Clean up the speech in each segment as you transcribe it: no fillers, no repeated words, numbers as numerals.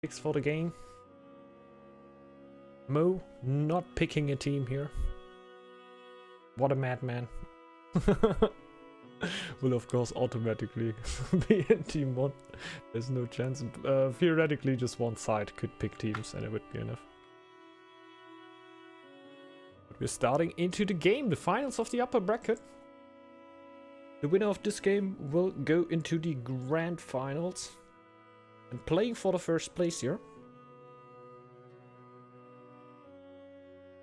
picks for the game. Mo not picking a team here. What a madman. Will of course automatically be in team 1. There's no chance. Theoretically just one side could pick teams and it would be enough. But we're starting into the game, the finals of the upper bracket. The winner of this game will go into the grand finals and playing for the first place here.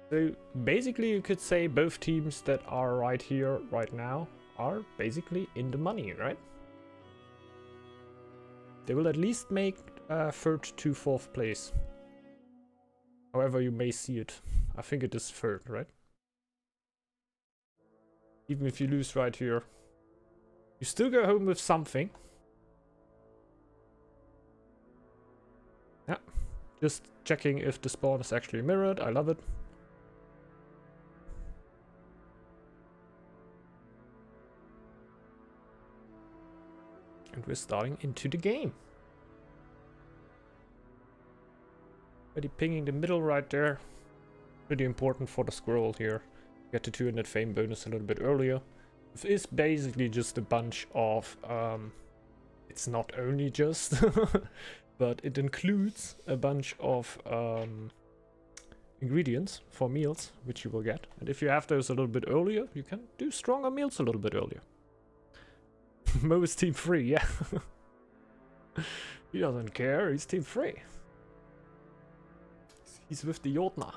So basically you could say both teams that are right here, right now, are basically in the money, right? They will at least make 3rd to 4th place. However you may see it. I think it is 3rd, right? Even if you lose right here, you still go home with something. Yeah, just checking if the spawn is actually mirrored. I love it. And we're starting into the game. Already pinging the middle right there. Pretty important for the scroll here. Get the 200 fame bonus a little bit earlier. This is basically just a bunch of... it's not only just... but it includes a bunch of ingredients for meals, which you will get. And if you have those a little bit earlier, you can do stronger meals a little bit earlier. Mo is team 3, yeah. He doesn't care, he's team 3. He's with the Jotna.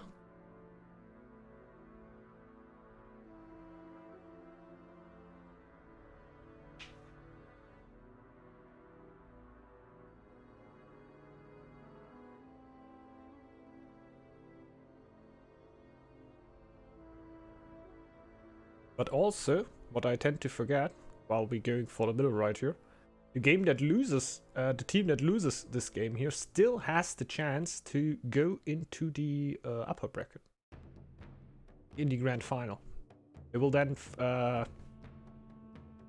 But also, what I tend to forget, while we're going for the middle right here, the team that loses this game here still has the chance to go into the upper bracket in the grand final. They will then go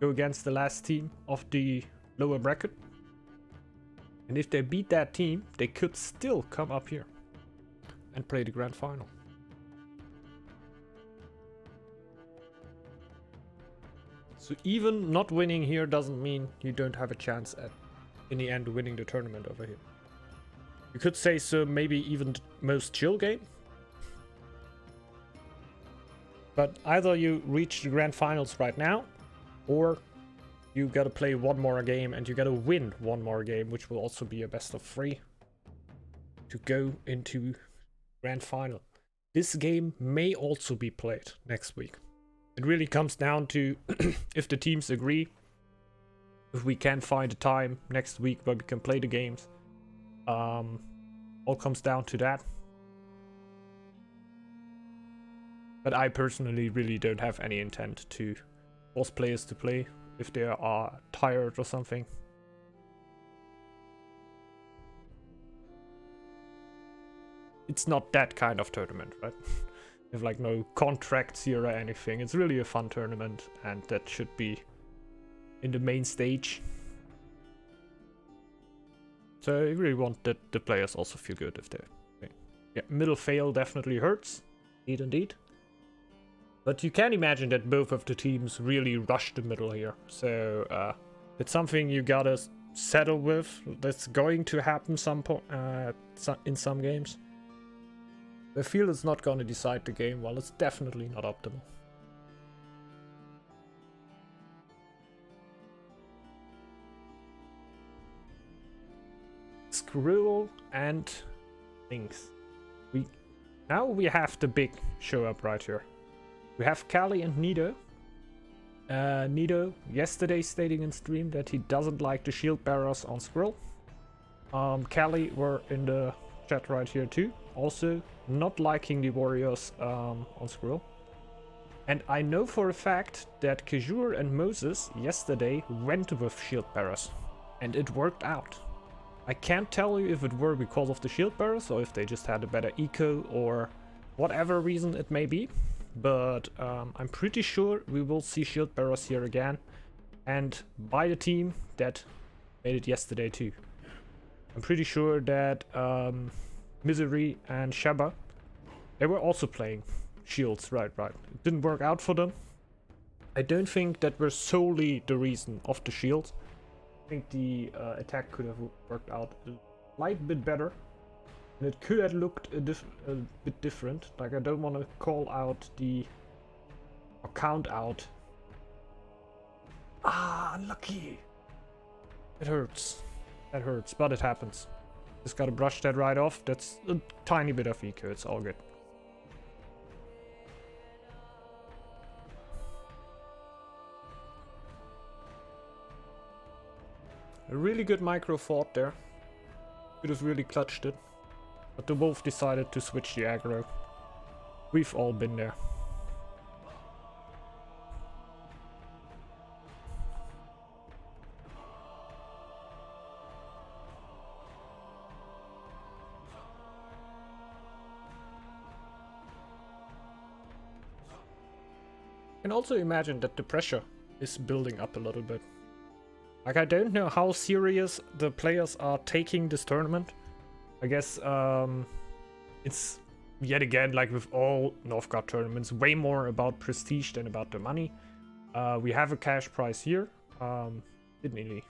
against the last team of the lower bracket, and if they beat that team, they could still come up here and play the grand final. So even not winning here doesn't mean you don't have a chance at, in the end, winning the tournament over here. You could say so, maybe even the most chill game. But either you reach the grand finals right now, or you gotta play one more game and you gotta win one more game, which will also be a best of 3 to go into grand final. This game may also be played next week. It really comes down to if the teams agree, if we can find a time next week where we can play the games. All comes down to that. But I personally really don't have any intent to force players to play if they are tired or something. It's not that kind of tournament, right? We have like no contracts here or anything. It's really a fun tournament, and that should be in the main stage. So I really want that the players also feel good if they're... Yeah, middle fail definitely hurts. Indeed. But you can imagine that both of the teams really rush the middle here. So it's something you gotta settle with. That's going to happen in some games. The field is not going to decide the game, well, it's definitely not optimal. Squirrel and Lynx. Now we have the big show up right here. We have Kali and Nido. Nido yesterday stating in stream that he doesn't like the shield bearers on Squirrel. Kali were in the chat right here too. Also not liking the warriors on Squirrel. And I know for a fact that Kajur and Moses yesterday went with shield bearers. And it worked out. I can't tell you if it were because of the shield bearers or if they just had a better eco or whatever reason it may be. But I'm pretty sure we will see shield bearers here again. And by the team that made it yesterday too. I'm pretty sure that Misery and Shaba, they were also playing shields, right. It didn't work out for them. I don't think that was solely the reason of the shields. I think the attack could have worked out a slight bit better. And it could have looked a bit different. Like, I don't want to call out or count out. Ah, unlucky. It hurts. That hurts, but it happens. Just gotta brush that right off. That's a tiny bit of eco. It's all good. A really good micro fought there. Could have really clutched it. But the wolf decided to switch the aggro. We've all been there. I can also imagine that the pressure is building up a little bit. Like, I don't know how serious the players are taking this tournament. I guess it's, yet again, like with all Northgard tournaments, way more about prestige than about the money. We have a cash prize here. Didn't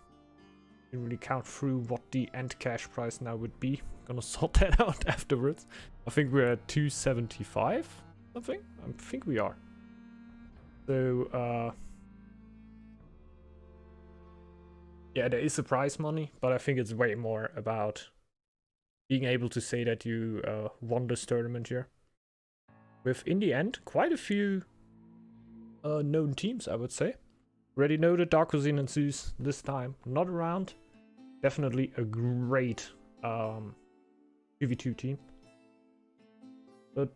really count through what the end cash prize now would be. Gonna sort that out afterwards. I think we're at 275 something. I think we are. So yeah, there is a prize money, but I think it's way more about being able to say that you won this tournament here. With, in the end, quite a few known teams, I would say. Already noted Darkozin and Zeus this time not around. Definitely a great 2v2 team. But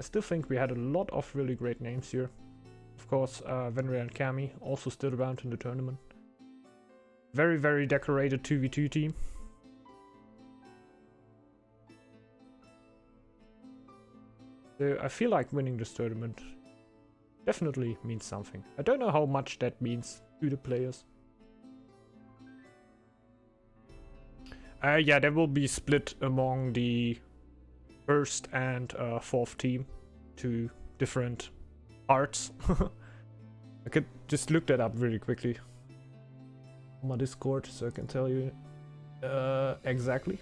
I still think we had a lot of really great names here. Of course, Venre and Cami also still around in the tournament. Very, very decorated 2v2 team. So I feel like winning this tournament definitely means something. I don't know how much that means to the players. Yeah, that will be split among the first and fourth team to different parts. I could just look that up really quickly on my Discord so I can tell you exactly.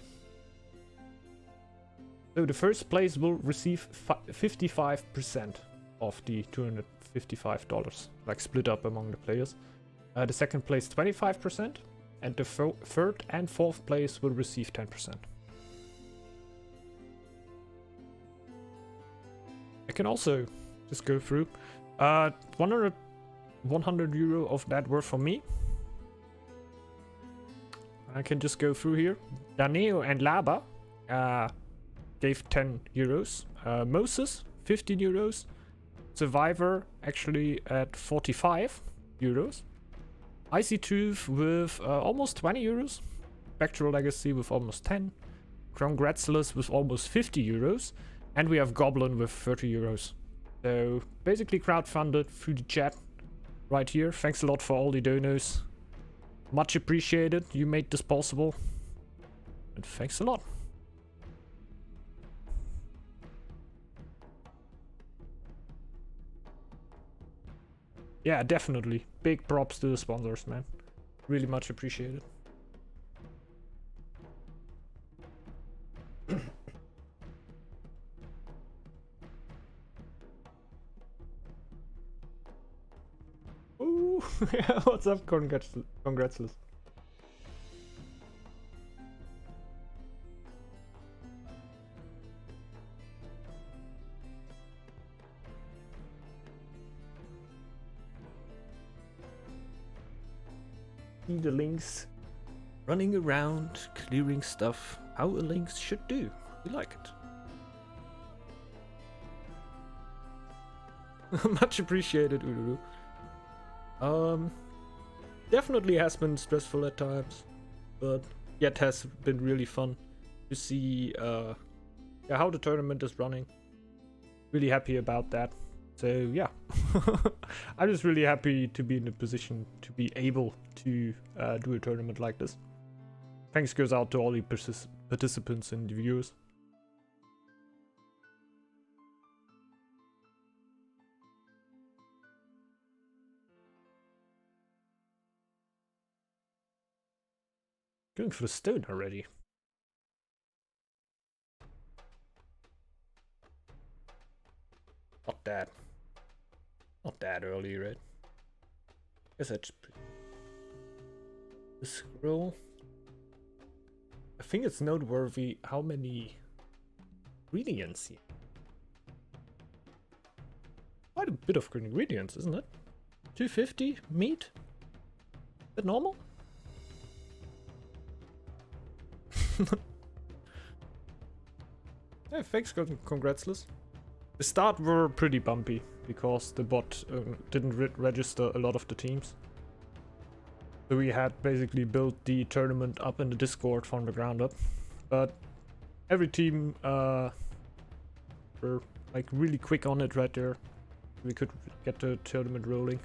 So the first place will receive 55% of the $255, like split up among the players. The second place 25%, and the third and fourth place will receive 10%. I can also just go through. 100 euro of that were for me. I can just go through here. Daneo and Laba gave 10 euros. Moses, 15 euros. Survivor actually at 45 euros. Icy Tooth with almost 20 euros. Spectral Legacy with almost 10. Congratulas with almost 50 euros. And we have Goblin with 30 euros. So basically crowdfunded through the chat right here. Thanks a lot for all the donos. Much appreciated. You made this possible. And thanks a lot. Yeah, definitely. Big props to the sponsors, man. Really much appreciated. Ooh, yeah, what's up, Congratulas. See the links running around, clearing stuff, how a lynx should do. We like it. Much apprecited, Uluru. Definitely has been stressful at times, but yet has been really fun to see yeah, how the tournament is running. Really happy about that. So yeah, I'm just really happy to be in a position to be able to do a tournament like this. thanks goes out to all the participants and the viewers. Going for the stone already. Not that early, right? Guess that's the scroll. I think it's noteworthy how many ingredients here. Quite a bit of ingredients, isn't it? 250 meat? Is that normal? Hey, thanks, congrats, Liz. The start were pretty bumpy because the bot didn't register a lot of the teams. So we had basically built the tournament up in the Discord from the ground up. But every team were like really quick on it right there. We could get the tournament rolling.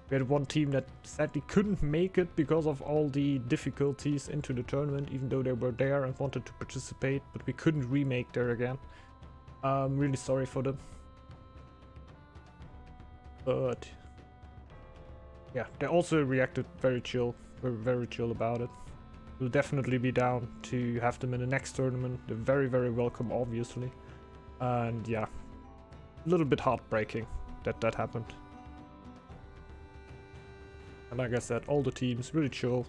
We had one team that sadly couldn't make it because of all the difficulties into the tournament, even though they were there and wanted to participate, but we couldn't remake there again. I'm really sorry for them. But yeah, they also reacted very chill. We're very chill about it. We'll definitely be down to have them in the next tournament. They're very, very welcome, obviously. And yeah, a little bit heartbreaking that happened. And like I said, all the teams really chill.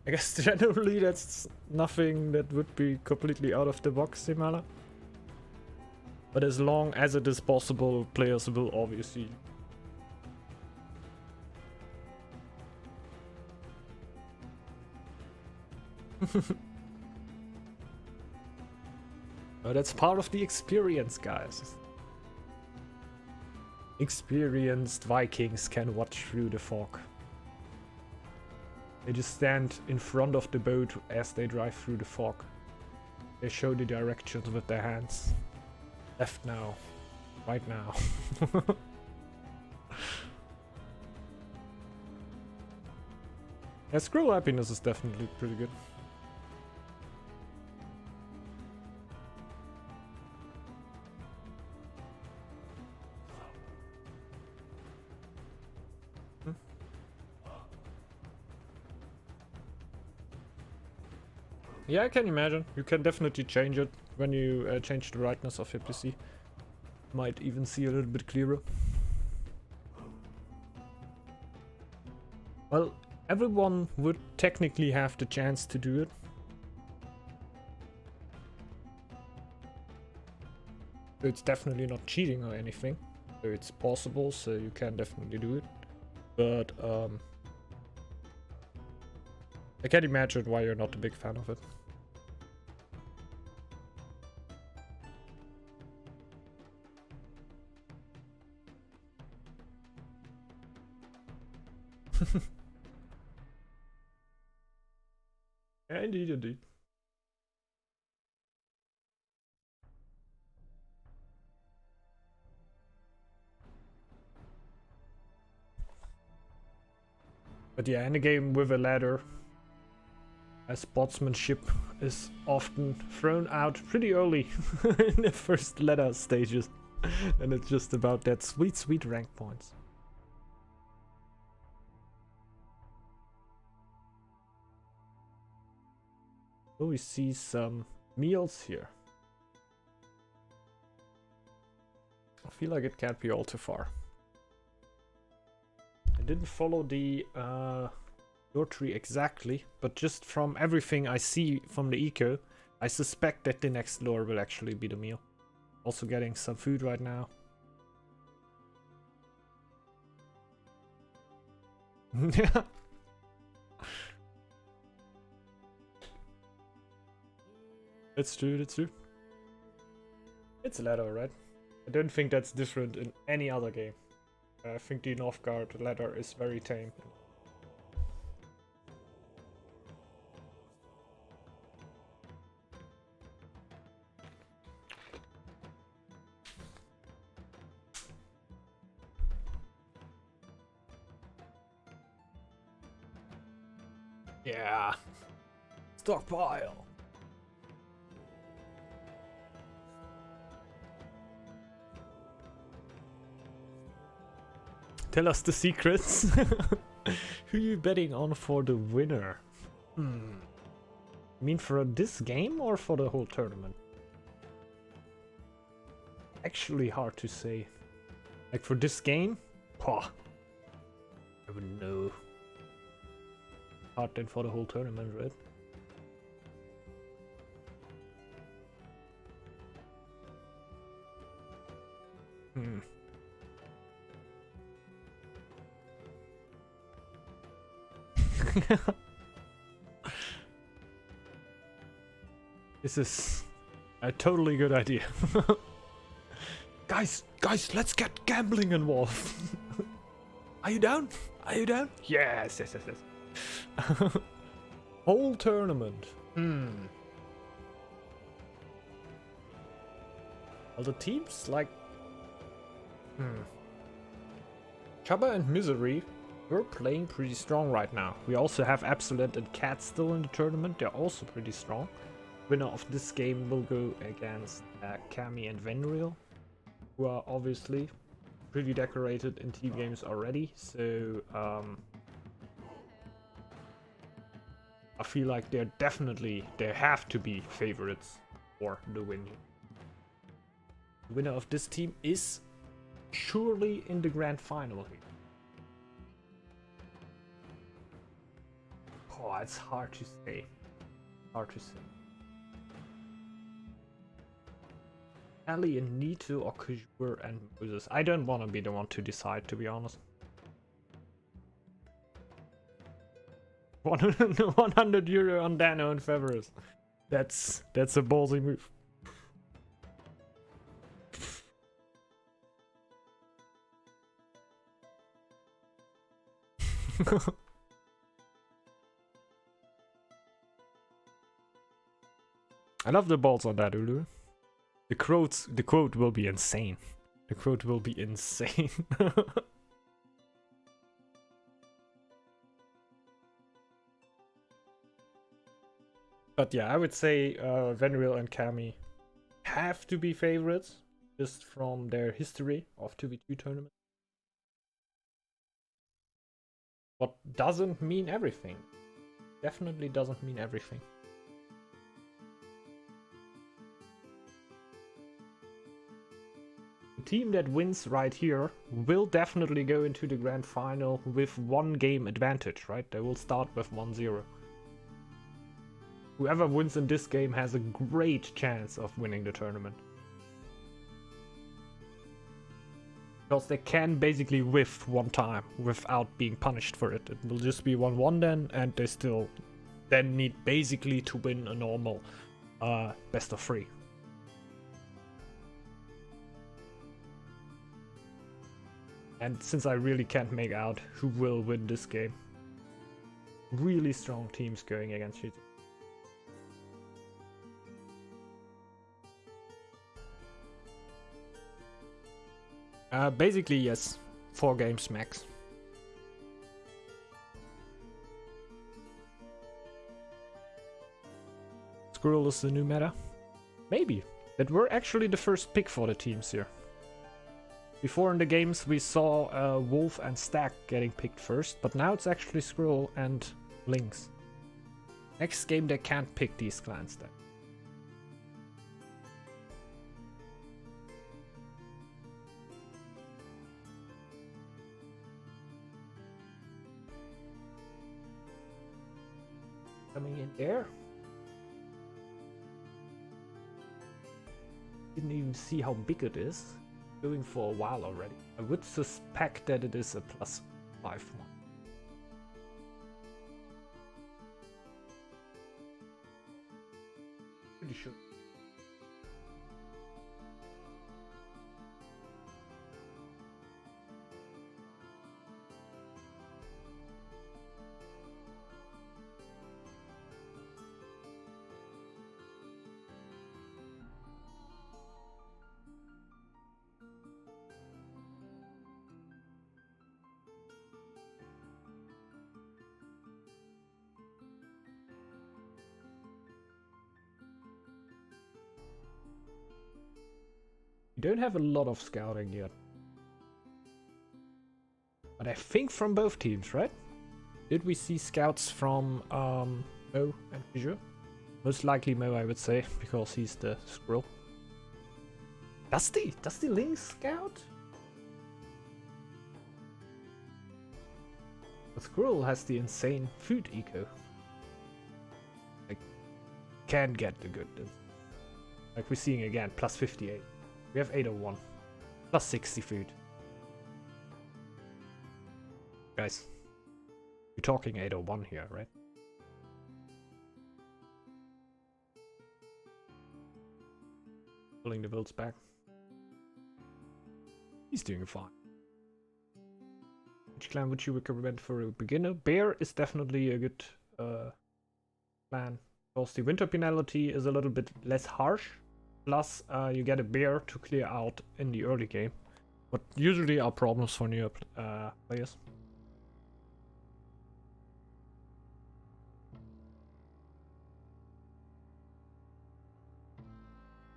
I guess generally that's nothing that would be completely out of the box, Simala. But as long as it is possible, players will obviously. But that's part of the experience, guys. Experienced Vikings can watch through the fog. They just stand in front of the boat as they drive through the fog. They show the directions with their hands. Left now. Right now. Yeah, scroll happiness is definitely pretty good. Yeah, I can imagine. You can definitely change it when you change the brightness of your PC. Might even see a little bit clearer. Well, everyone would technically have the chance to do it. So it's definitely not cheating or anything. So it's possible, so you can definitely do it. But I can't imagine why you're not a big fan of it. Yeah, indeed, indeed. But yeah, in a game with a ladder, sportsmanship is often thrown out pretty early in the first ladder stages. And it's just about that sweet, sweet rank points. So we see some meals here. I feel like it can't be all too far. I didn't follow the door tree exactly, but just from everything I see from the eco, I suspect that the next lure will actually be the meal. Also getting some food right now. Yeah. That's true, that's true. It's a ladder, right? I don't think that's different in any other game. I think the Northgard ladder is very tame. Yeah. Stockpile. Tell us the secrets. Who you betting on for the winner? You mean for this game or for the whole tournament? Actually hard to say. Like for this game? I wouldn't know. Hard then for the whole tournament, right? This is a totally good idea. Guys, let's get gambling involved. Are you down? Are you down? Yes. Whole tournament. Well, the teams like Chubba and Misery, we're playing pretty strong right now. We also have Absolute and Cat still in the tournament. They're also pretty strong. Winner of this game will go against Cami and Venreal, who are obviously pretty decorated in team games already. So I feel like they have to be favorites for the win. The winner of this team is surely in the grand final here. Oh, it's hard to say. Ali and Nito or Kujur and Moses. I don't want to be the one to decide, to be honest. 100 euro on Dano and Fevers. That's a ballsy move. I love the balls on that, Ulu. The quote will be insane. The quote will be insane. But yeah, I would say Venreal and Kami have to be favorites just from their history of 2v2 tournaments. What doesn't mean everything. Definitely doesn't mean everything. The team that wins right here will definitely go into the grand final with 1 game advantage, right? They will start with 1-0. Whoever wins in this game has a great chance of winning the tournament. Because they can basically whiff 1 time without being punished for it. It will just be 1-1 then, and they still then need basically to win a normal best of 3. And since I really can't make out who will win this game, really strong teams going against each other. Basically, yes. 4 games max. Squirrel is the new meta? Maybe. That were actually the first pick for the teams here. Before in the games we saw Wolf and Stack getting picked first, but now it's actually Squirrel and Lynx. Next game they can't pick these clans then. Coming in there. Didn't even see how big it is. Going for a while already. I would suspect that it is a +5 one. Pretty sure. don't have a lot of scouting yet. But I think from both teams, right? Did we see scouts from Mo and Fissure? Most likely Mo, I would say, because he's the squirrel. Does the Lynx scout? The squirrel has the insane food eco. I can get the good. Like we're seeing again, plus 58. We have 801. Plus 60 food. Guys, you're talking 801 here, right? Pulling the votes back. He's doing fine. Which clan would you recommend for a beginner? Bear is definitely a good clan. Because the winter penalty is a little bit less harsh. Plus, you get a bear to clear out in the early game. But usually are problems for new players.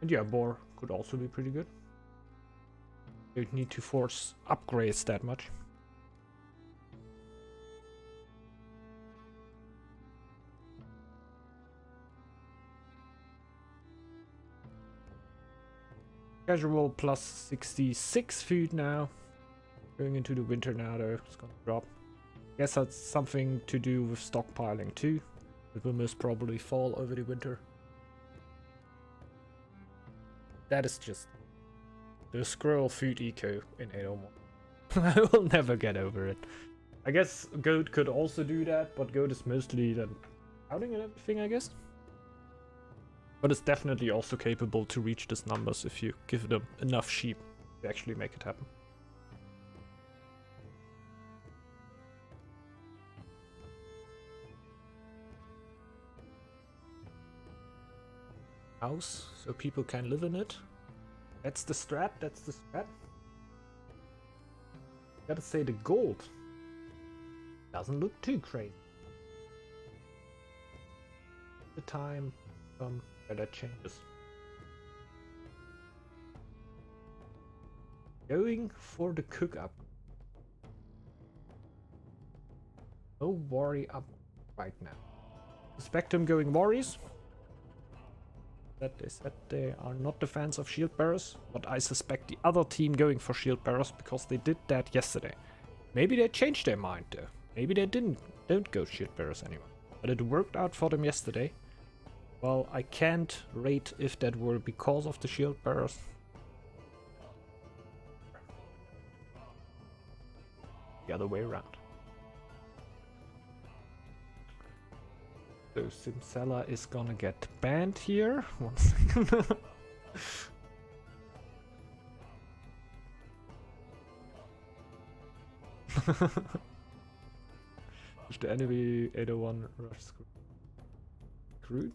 And yeah, boar could also be pretty good. You don't need to force upgrades that much. Casual plus 66 food now. Going into the winter now though, it's gonna drop. Guess that's something to do with stockpiling too. It will most probably fall over the winter. That is just the squirrel food eco in 801. I will never get over it. I guess goat could also do that, but goat is mostly then outing and everything, I guess. But it's definitely also capable to reach these numbers if you give them enough sheep to actually make it happen. House, so people can live in it. That's the strat, that's the strat. Gotta say the gold doesn't look too crazy. The time where that changes. Going for the cook up. No worry up right now. Suspect him going worries. That they said they are not the fans of shield bearers, but I suspect the other team going for shield bearers because they did that yesterday. Maybe they changed their mind though. Maybe they don't go shield bearers anymore. But it worked out for them yesterday. Well, I can't rate if that were because of the shield bearers. The other way around. So Simsella is gonna get banned here. 1 second. Is the enemy 801 rush screwed?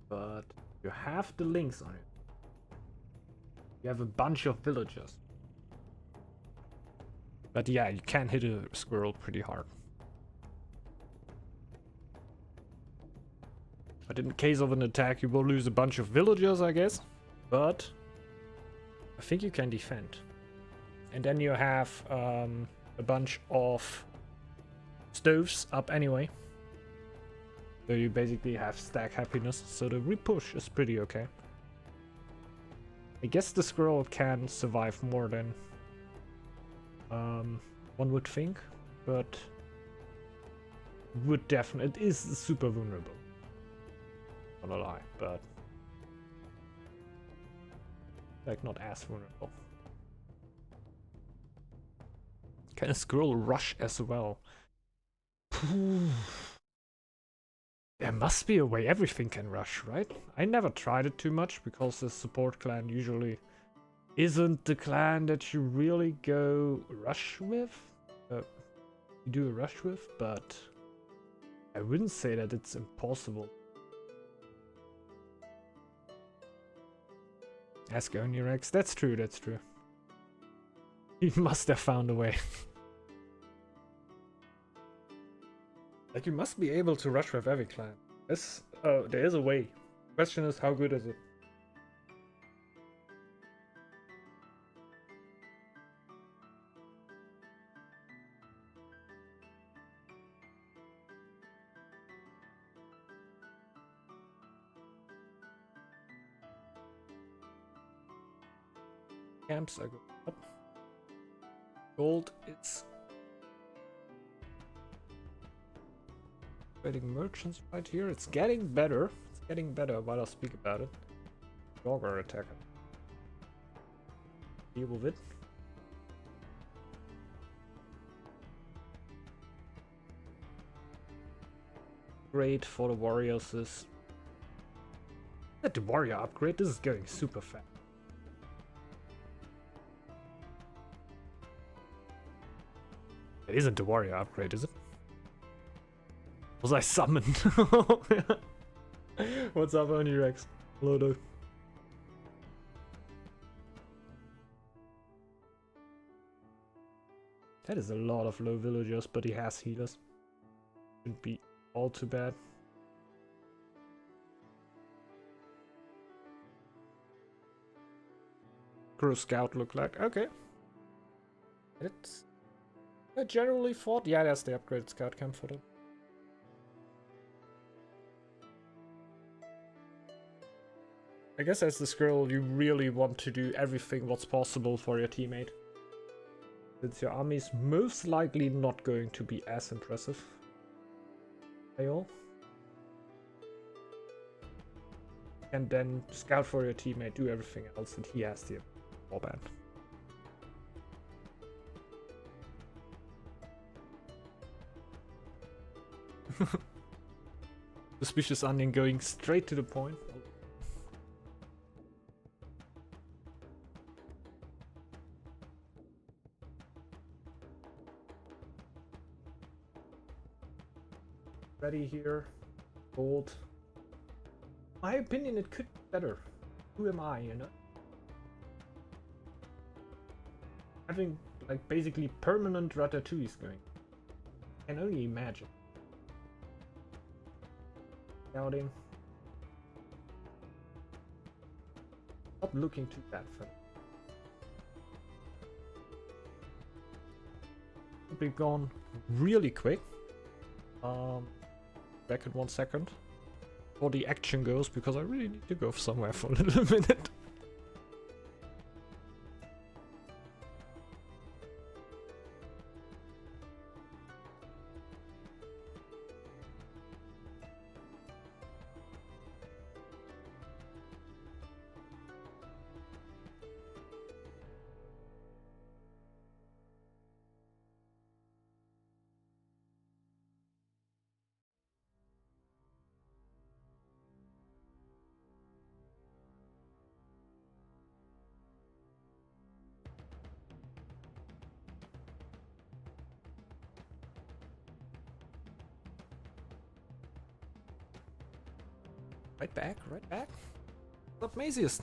But you have the links on it. You have a bunch of villagers. But yeah, you can hit a squirrel pretty hard. But in case of an attack, you will lose a bunch of villagers, I guess. But I think you can defend. And then you have a bunch of stoves up anyway. So you basically have stack happiness. So the repush is pretty okay. I guess the squirrel can survive more than one would think, but would definitely, it is super vulnerable. Not gonna lie, but like not as vulnerable. Can a squirrel rush as well? There must be a way everything can rush, right? I never tried it too much because the support clan usually isn't the clan that you really go rush with. You do a rush with, but I wouldn't say that it's impossible. Ask Onirex. That's true, that's true. He must have found a way. Like, you must be able to rush with every clan. This, Oh, there is a way. Question is, how good is it? Camps are going up. Gold, it's trading merchants right here. It's getting better. It's getting better while I speak about it. Dogger attacker. Deal with it. Great for the warriors is that the warrior upgrade. This is going super fast. It isn't the warrior upgrade, is it? Was I summoned? What's up, Onirex? Hello, dude. That is a lot of low villagers, but he has healers. Shouldn't be all too bad. Crew scout look like okay. It's generally fought. Yeah, that's the upgraded scout camp for them. I guess as the Skrull, you really want to do everything what's possible for your teammate. Since your army is most likely not going to be as impressive. Fail. And then scout for your teammate, do everything else, and he has the warband. Suspicious onion going straight to the point. Ready here. Gold. My opinion, it could be better. Who am I, you know? Having like basically permanent ratatouilles going. I can only imagine. Scouting. Not looking too bad for them. Could be gone really quick. Back in 1 second. Before the action goes, because I really need to go somewhere for a little minute. Right back. What's up, Mazius?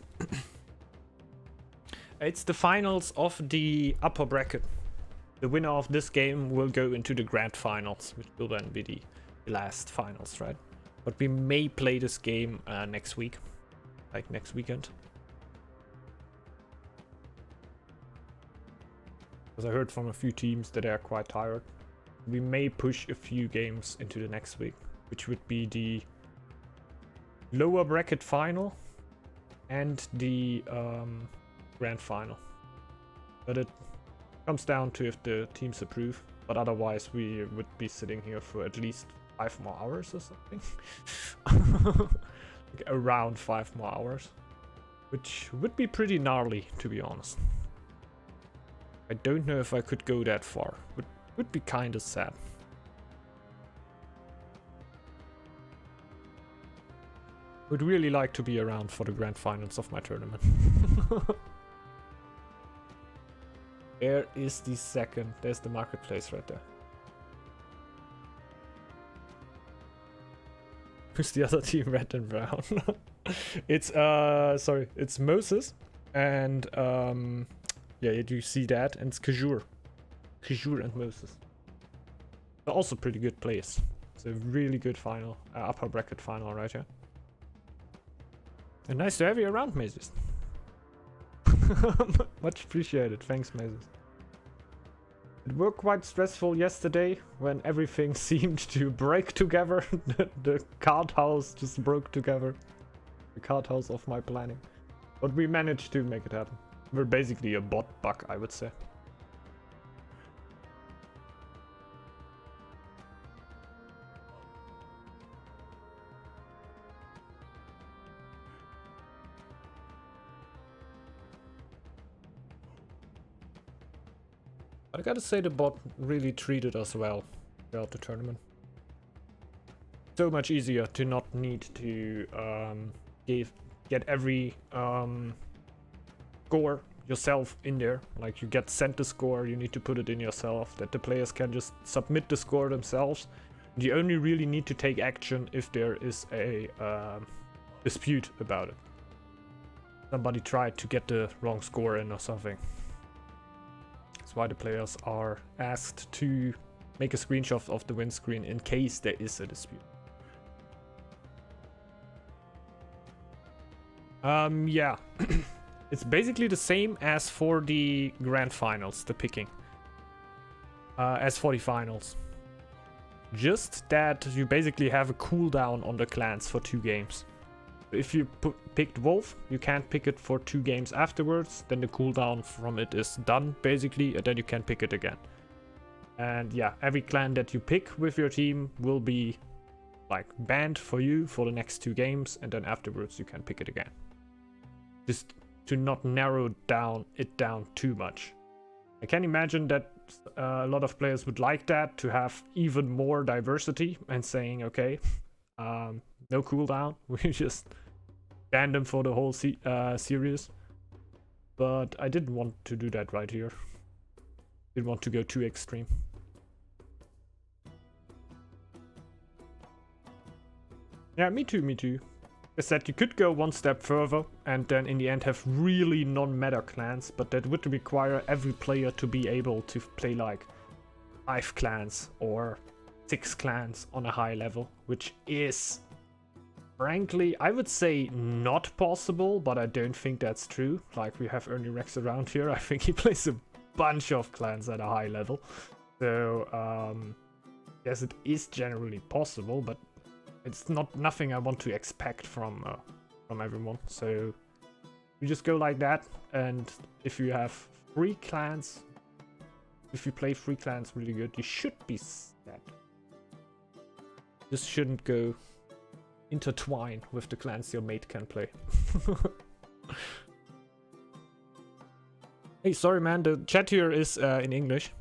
It's the finals of the upper bracket. The winner of this game will go into the grand finals, which will then be the last finals, right? But we may play this game next week, like next weekend. Because I heard from a few teams that they are quite tired. We may push a few games into the next week, which would be the lower bracket final and the grand final. But it comes down to if the teams approve. But otherwise we would be sitting here for at least 5 more hours or something. Like around 5 more hours. Which would be pretty gnarly, to be honest. I don't know if I could go that far. Would be kinda sad. Would really like to be around for the grand finals of my tournament. There is the second. There's the marketplace right there. Who's the other team? Red and brown. It's sorry, it's Moses and yeah, you do see that, and it's Kajur and Moses. They're also pretty good players. It's a really good final, upper bracket final right here. And nice to have you around, Mazes. Much appreciated. Thanks, Mazes. It were quite stressful yesterday when everything seemed to break together. The card house just broke together. The card house of my planning. But we managed to make it happen. We're basically a bot bug, I would say. I gotta say the bot really treated us well throughout the tournament. So much easier to not need to get every score yourself in there. Like you get sent the score, you need to put it in yourself, that the players can just submit the score themselves. You only really need to take action if there is a dispute about it. Somebody tried to get the wrong score in or something. That's why the players are asked to make a screenshot of the win screen in case there is a dispute. Yeah. It's basically the same as for the grand finals, the picking. As for the finals. Just that you basically have a cooldown on the clans for 2 games. If you picked Wolf, you can't pick it for 2 games afterwards. Then the cooldown from it is done, basically, and then you can pick it again. And yeah, every clan that you pick with your team will be like banned for you for the next 2 games, and then afterwards you can pick it again. Just to not narrow it down too much. I can imagine that a lot of players would like that, to have even more diversity and saying, okay, no cooldown, we just ban them for the whole series. But I didn't want to do that right here. Didn't want to go too extreme. Yeah, me too. I said you could go one step further and then in the end have really non-meta clans, but that would require every player to be able to play like 5 clans or 6 clans on a high level, which is, frankly, I would say not possible, but I don't think that's true. Like, we have Ernie Rex around here. I think he plays a bunch of clans at a high level. So, yes, it is generally possible, but it's nothing I want to expect from everyone. So you just go like that, and if you have 3 clans, if you play 3 clans really good, you should be set. Just shouldn't go intertwine with the clans your mate can play. Hey, sorry man, the chat here is in English.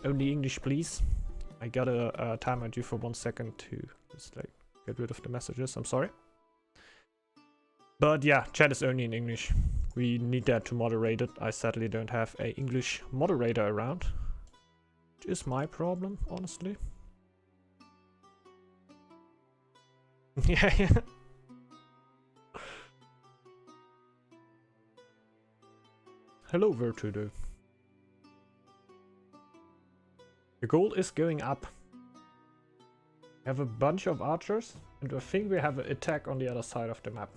Only English, please. I gotta time out you for 1 second to just like get rid of the messages. I'm sorry. But yeah, chat is only in English. We need that to moderate it. I sadly don't have a English moderator around, which is my problem, honestly. Yeah. Hello, Virtudo. The goal is going up. We have a bunch of archers, and I think we have an attack on the other side of the map.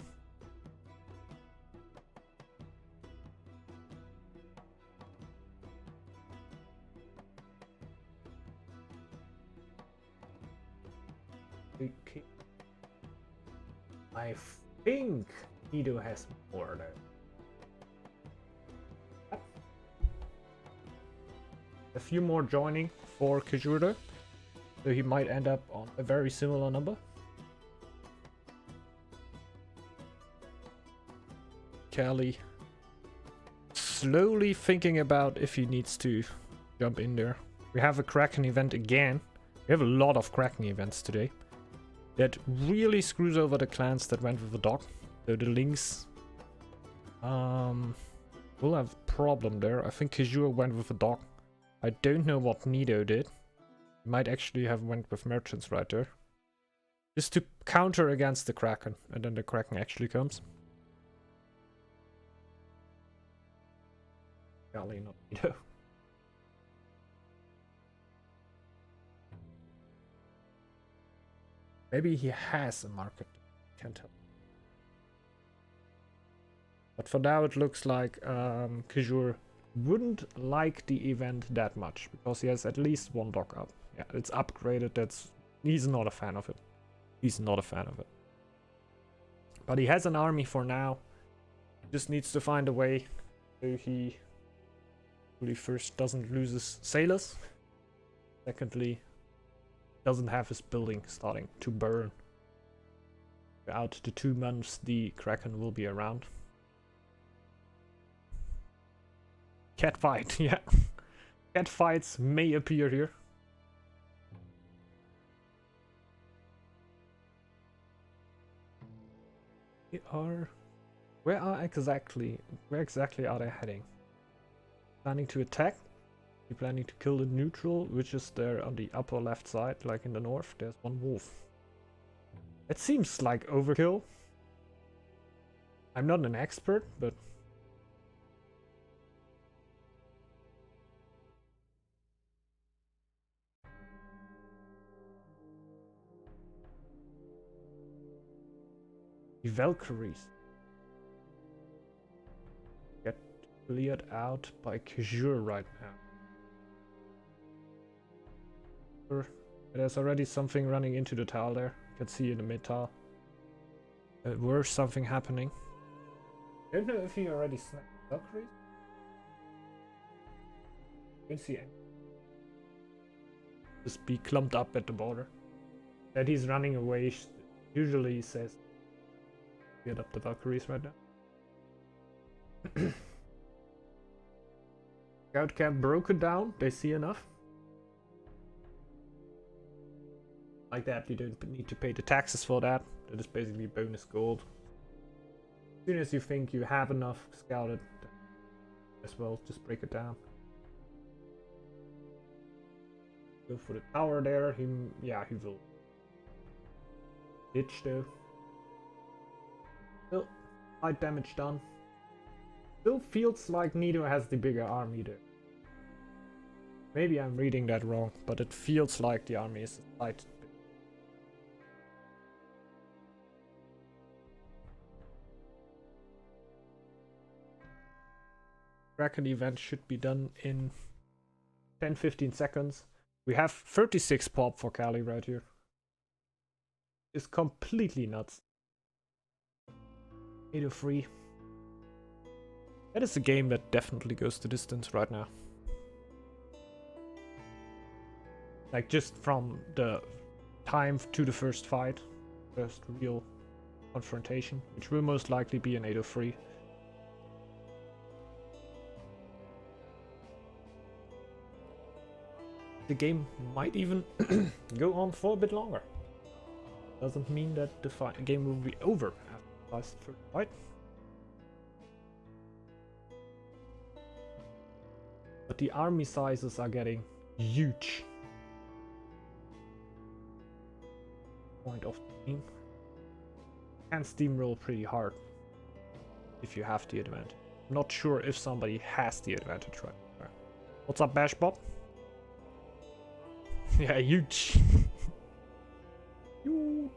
Okay. I think Nido has more there. A few more joining for Kajurda, so he might end up on a very similar number. Kelly slowly thinking about if he needs to jump in there. We have a Kraken event again. We have a lot of Kraken events today. That really screws over the clans that went with the dog. So the Lynx will have a problem there. I think Kajura went with a dog. I don't know what Nido did. He might actually have went with merchants right there. Just to counter against the Kraken. And then the Kraken actually comes. Golly, not Nido. Maybe he has a market. Can't tell. But for now it looks like Kajur wouldn't like the event that much because he has at least one dock up. Yeah, it's upgraded. He's not a fan of it. He's not a fan of it. But he has an army for now. Just needs to find a way so he really first doesn't lose his sailors. Secondly, doesn't have his building starting to burn. Out the 2 months the Kraken will be around. Cat fight, yeah. Cat fights may appear here. Where exactly are they heading? Planning to attack? You're planning to kill the neutral, which is there on the upper left side, like in the north. There's one wolf. It seems like overkill. I'm not an expert, but the Valkyries get cleared out by Kajur right now. There's already something running into the tile there. You can see in the mid tile. There's something happening. I don't know if he already snapped Valkyries. You can see it. Just be clumped up at the border. That he's running away usually says get up the Valkyries right now. Scout camp broken down. They see enough. Like that, you don't need to pay the taxes for that. That is basically bonus gold. As soon as you think you have enough scouted, as well, just break it down. Go for the tower there. He will ditch though. Still, light damage done. Still feels like Nido has the bigger army though. Maybe I'm reading that wrong, but it feels like the army is slight. Kraken event should be done in 10-15 seconds. We have 36 pop for Kali right here. It's completely nuts. 803. That is a game that definitely goes the distance right now. Like just from the time to the first fight, first real confrontation, which will most likely be an 803. The game might even go on for a bit longer. Doesn't mean that the game will be over after the last first fight. But the army sizes are getting huge. Point of the team. Can steamroll pretty hard if you have the advantage. Not sure if somebody has the advantage right now. What's up, Bash Bob? Yeah, huge. Huge.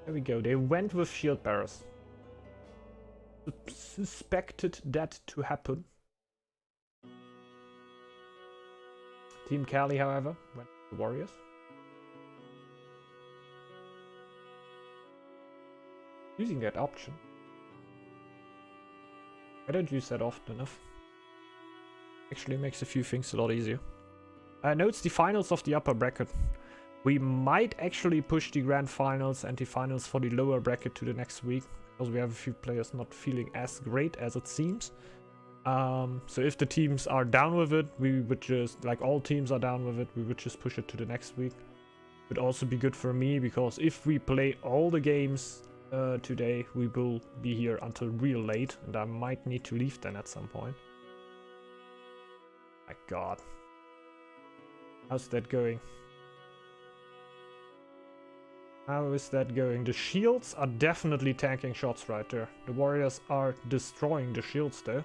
There we go. They went with shield bearers. Suspected that to happen. Team Kali, however, went with the warriors. Using that option. I don't use that often enough. Actually makes a few things a lot easier. Now it's the finals of the upper bracket. We might actually push the grand finals and the finals for the lower bracket to the next week, because we have a few players not feeling as great as it seems. So if the teams are down with it, we would just, like all teams are down with it, we would just push it to the next week. Would also be good for me, because if we play all the games today, we will be here until real late, and I might need to leave then at some point. My god. How's that going? How is that going? The shields are definitely tanking shots right there. The warriors are destroying the shields though.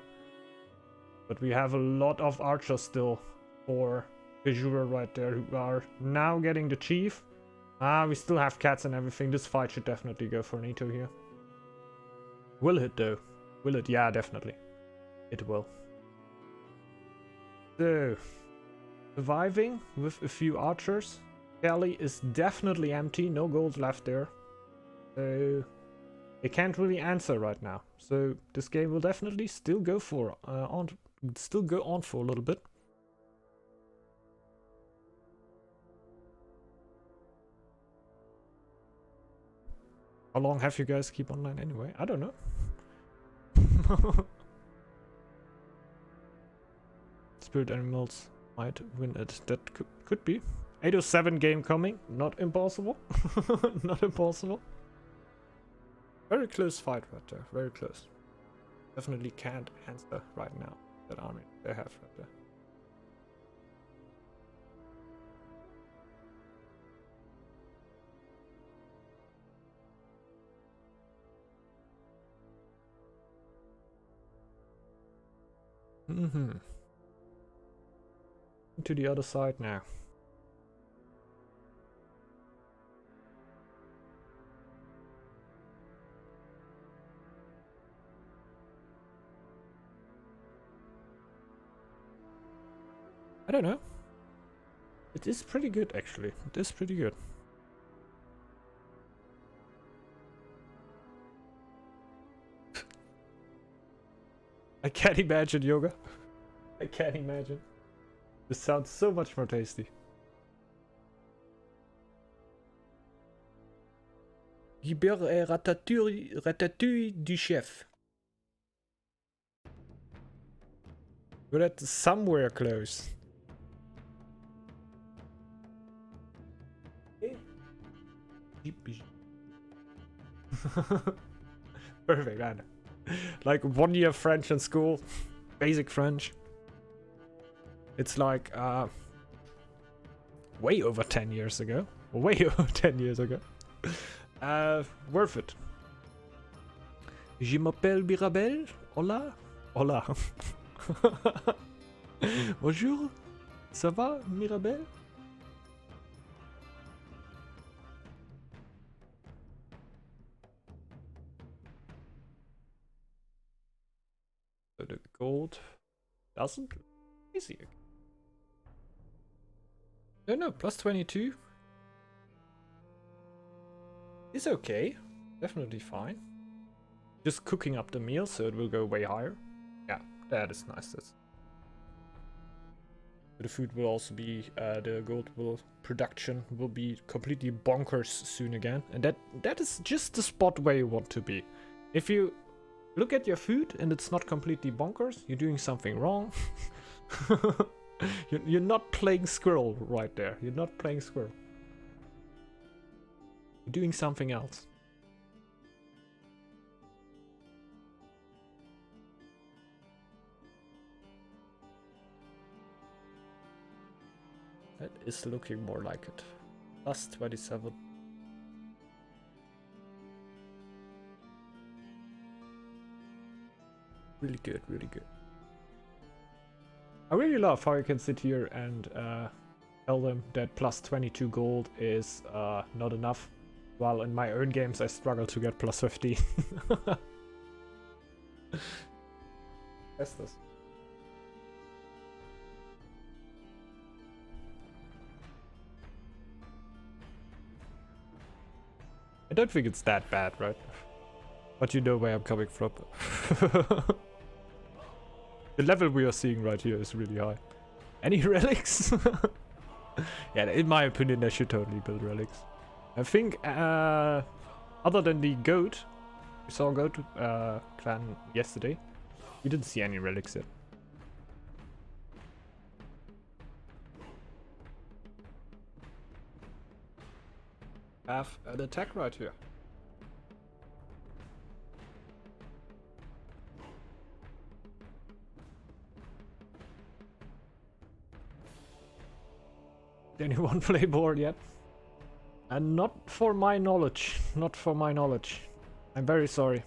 But we have a lot of archers still for Kajura right there, who are now getting the chief. We still have cats and everything. This fight should definitely go for Nito here. Will it though? Will it? Yeah, definitely. It will. So, surviving with a few archers. Galley is definitely empty. No gold left there. So, they can't really answer right now. So, this game will definitely still go for on for a little bit. How long have you guys keep online anyway? I don't know. Spirit animals might win it. That could be. 807 game coming. Not impossible. Not impossible. Very close fight right there. Very close. Definitely can't answer right now. That army they have right there. To the other side now. I don't know. It is pretty good actually. It is pretty good. I can't imagine yoga. I can't imagine. This sounds so much more tasty. Ratatouille du chef. We're at somewhere close. Perfect, I know. Like 1 year French in school. Basic French. It's like way over 10 years ago. Way over 10 years ago. Worth it. Je m'appelle Mirabelle. Hola. Hola. Bonjour. Ça va, Mirabelle? So the gold doesn't look easy. No, plus 22 is okay. Definitely fine. Just cooking up the meal so it will go way higher. Yeah, that is nice. The food will also be, the gold production will be completely bonkers soon again. And that is just the spot where you want to be. If you look at your food and it's not completely bonkers, you're doing something wrong. You're not playing squirrel right there. You're not playing squirrel. You're doing something else. That is looking more like it. Plus 27. Really good, really good. I really love how you can sit here and tell them that plus 22 gold is not enough, while in my own games I struggle to get plus 50. That's this. I don't think it's that bad, right? But you know where I'm coming from. The level we are seeing right here is really high. Any relics? Yeah, in my opinion, they should totally build relics. I think, other than the goat, we saw a goat clan yesterday. We didn't see any relics yet. Have an attack right here. Did anyone play board yet? And not for my knowledge. Not for my knowledge. I'm very sorry.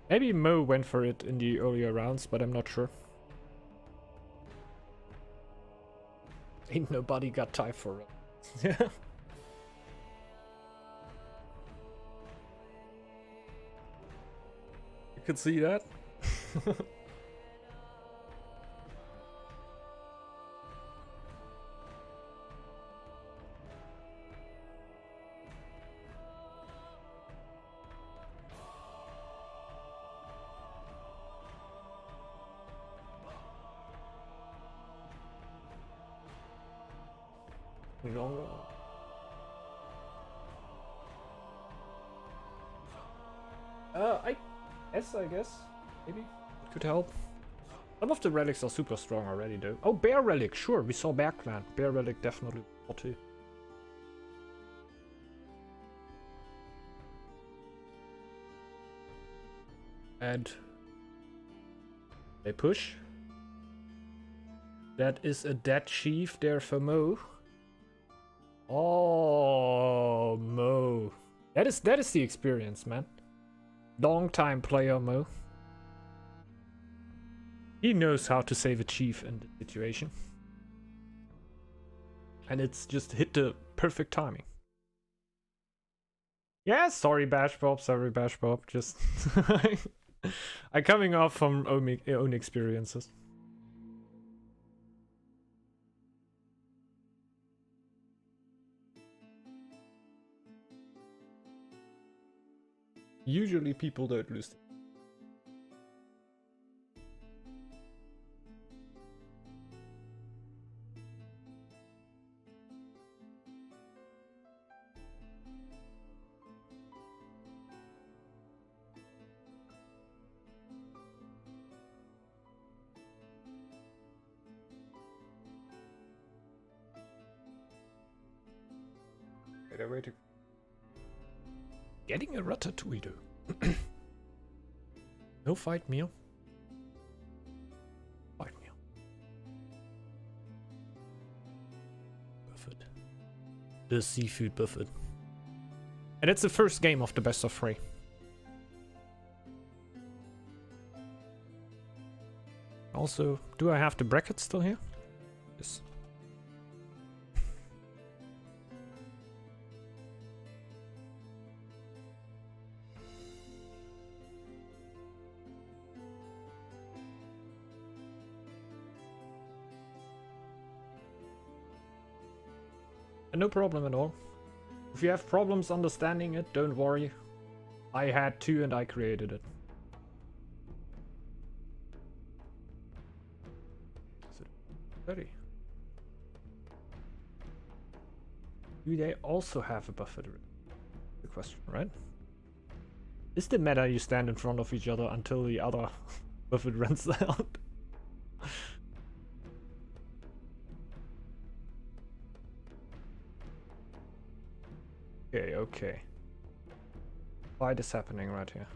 Maybe Mo went for it in the earlier rounds, but I'm not sure. Ain't nobody got time for it. You could see that. Longer. I guess. Maybe. It could help. Some of the relics are super strong already, though. Oh, Bear Relic, sure. We saw Bear Clan. Bear Relic definitely too. And they push. That is a dead chief there for Mo. Oh, Mo. That is the experience, man. Long time player Mo. He knows how to save a chief in the situation. And it's just hit the perfect timing. Yeah, sorry Bash Bob, just I'm coming off from own experiences. Usually people don't lose it. Wait, getting a ratatouille though. No fight meal. Fight meal. Buffet. The seafood buffet. And it's the first game of the best of 3. Also, do I have the brackets still here? Yes. No problem at all. If you have problems understanding it, don't worry. I had to and I created it. Is it ready? Do they also have a buffet? The question, right? Is the meta you stand in front of each other until the other buffet runs out? Okay. Fight is happening right here.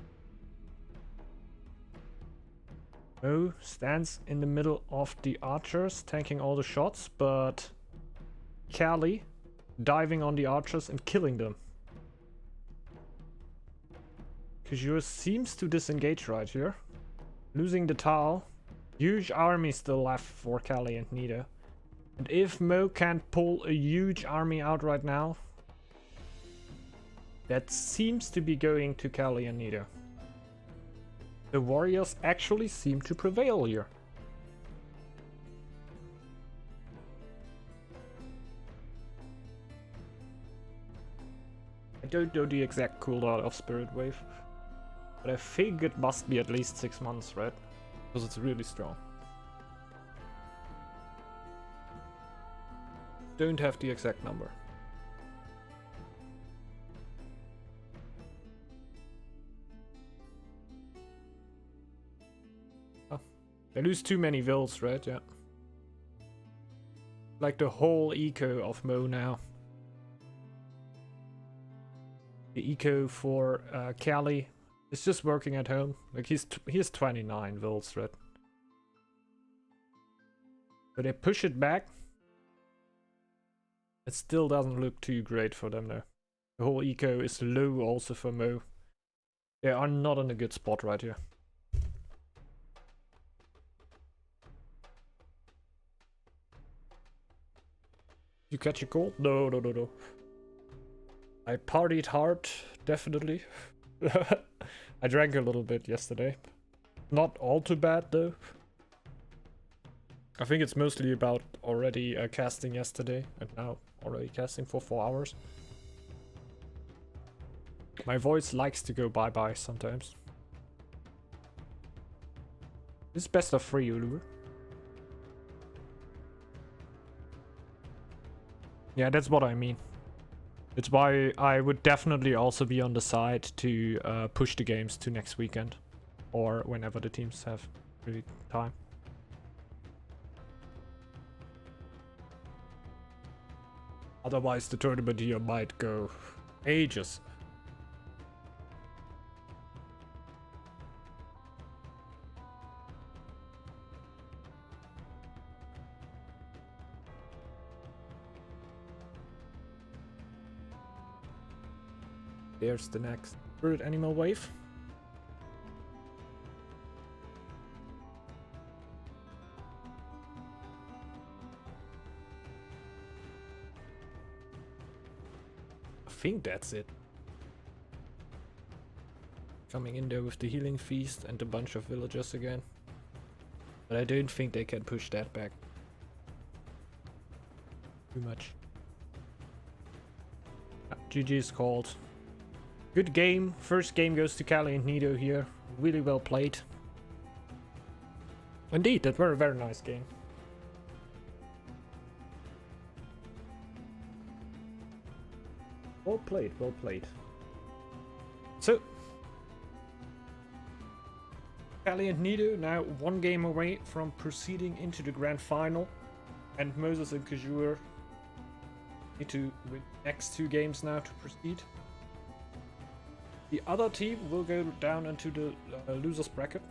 Mo stands in the middle of the archers, tanking all the shots, but Callie diving on the archers and killing them. Kajur seems to disengage right here. Losing the towel. Huge army still left for Callie and Nita. And if Mo can't pull a huge army out right now, that seems to be going to Callie and Nita. The warriors actually seem to prevail here. I don't know the exact cooldown of Spirit Wave, but I think it must be at least 6 months, right? Because it's really strong. Don't have the exact number. They lose too many vills, right? Yeah. Like the whole eco of Mo now. The eco for Callie is just working at home. Like he has 29 vills, right? So they push it back. It still doesn't look too great for them though. The whole eco is low also for Mo. They are not in a good spot right here. You catch a cold? No. I partied hard, definitely. I drank a little bit yesterday. Not all too bad though. I think it's mostly about already casting yesterday and now already casting for 4 hours. My voice likes to go bye-bye sometimes. This is best of 3, Ulu. Yeah, that's what I mean. It's why I would definitely also be on the side to push the games to next weekend. Or whenever the teams have really time. Otherwise the tournament here might go ages. There's the next Spirit Animal Wave. I think that's it. Coming in there with the Healing Feast and a bunch of villagers again. But I don't think they can push that back too much. GG is called. Good game. First game goes to Kali and Nido here. Really well played. Indeed, that were a very nice game. Well played, well played. So, Kali and Nido now 1 game away from proceeding into the grand final. And Moses and Kajur need to win the next 2 games now to proceed. The other team will go down into the losers bracket.